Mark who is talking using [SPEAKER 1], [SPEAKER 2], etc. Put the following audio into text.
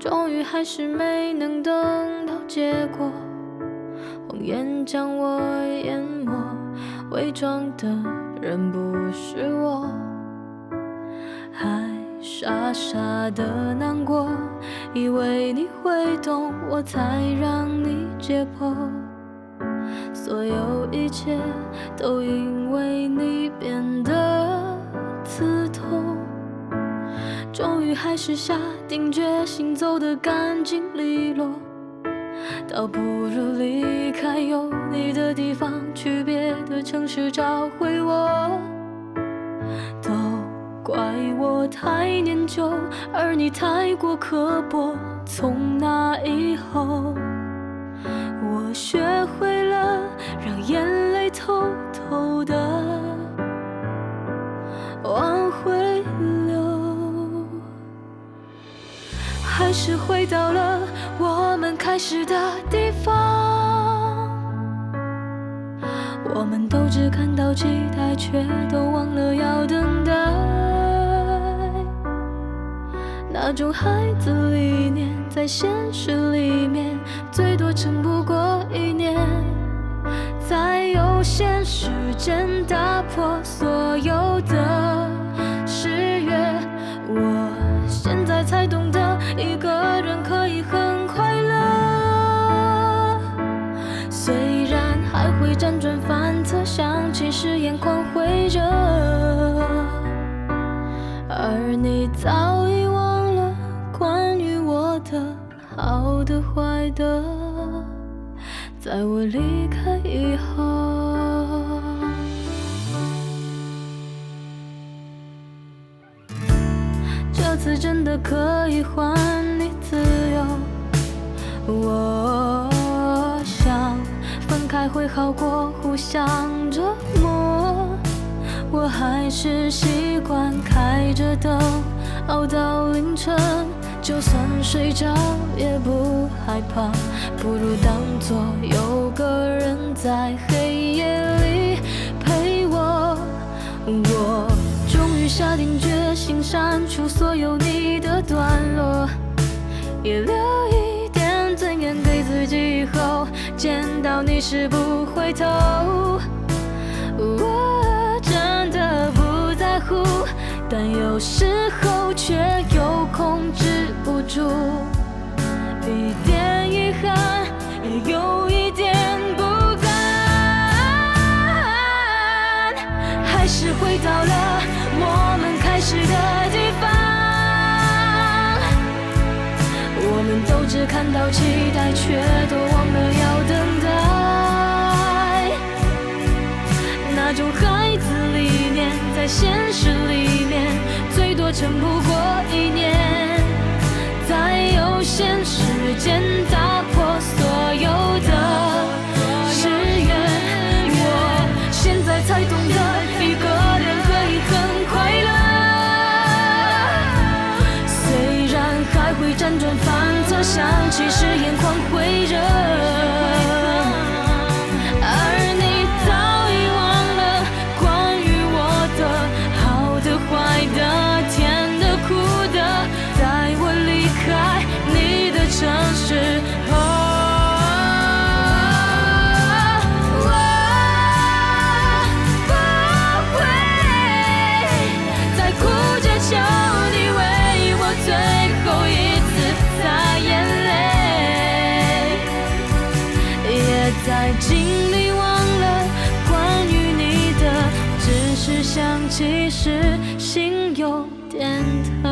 [SPEAKER 1] 终于还是没能等到结果，谎言将我淹没，伪装的人不是我，还傻傻的难过，以为你会懂我才让你解剖，所有一切都因为你变得刺痛，终于还是下定决心走得干净利落，倒不如离开有你的地方，去别的城市找回我。都怪我太念旧，而你太过刻薄，从那以后我学会了让眼泪偷偷的往回流，还是回到了我们开始的地方，我们都只看到期待，却都忘了要等待，那种孩子理念在现实里面最多撑不过1年，在有限时间打破所有的誓约，我现在才懂得一个人可以很快乐，虽然还会辗转反侧，想起时眼眶会热，而你早已忘了关于我的好的坏的，在我离开以后。这次真的可以还你自由，我想分开会好过互相折磨，我还是习惯开着灯熬到凌晨，就算睡着也不害怕，不如当作有个人在黑夜里陪我。我终于下定决心删除所有你的段落，也留一点尊严给自己，以后见到你时不回头。我真的不在乎，但有时候却又控制不住，一点遗憾，也有一点不甘，还是回到了我们开始的地方，我们都只看到期待，却都忘了要等待，那种孩子理念在现实里面最多撑不过1年，在有限时间打破所有的誓约，我现在才懂得一个人可以很快乐，虽然还会辗转反侧，想起时眼眶会热，而你早已忘了关于我的好的坏的甜的苦的，在我离开你的城市后，我不会再哭着求你为我最后一次擦眼泪，也在尽力忘了关于你的，只是想起时心有点疼。